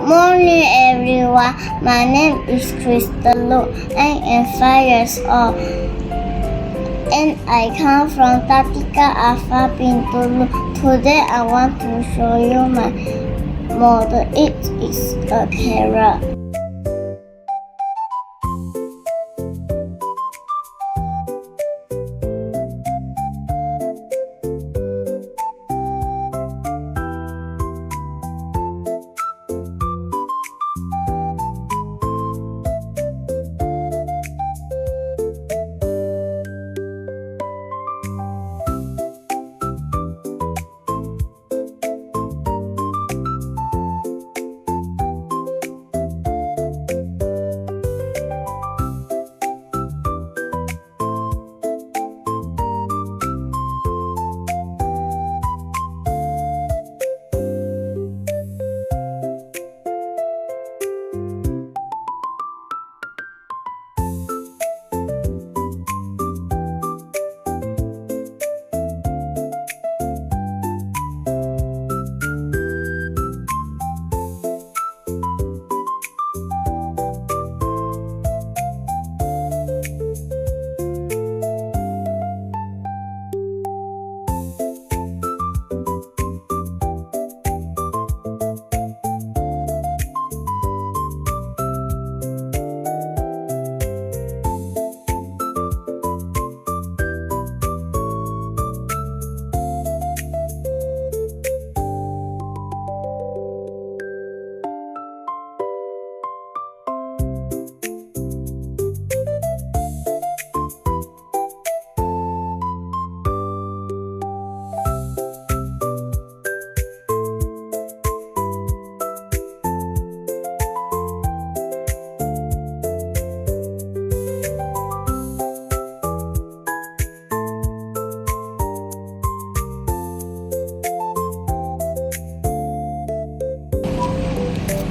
Morning everyone, my name is Christal. I am 5 years old and I come from Tatika Alpha Bintulu. Today I want to show you my model. It is a carrot.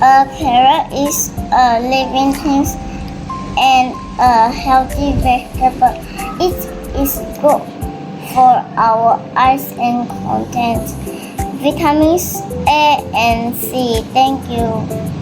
A carrot is a living thing and a healthy vegetable. It is good for our eyes and contains vitamins A and C. Thank you.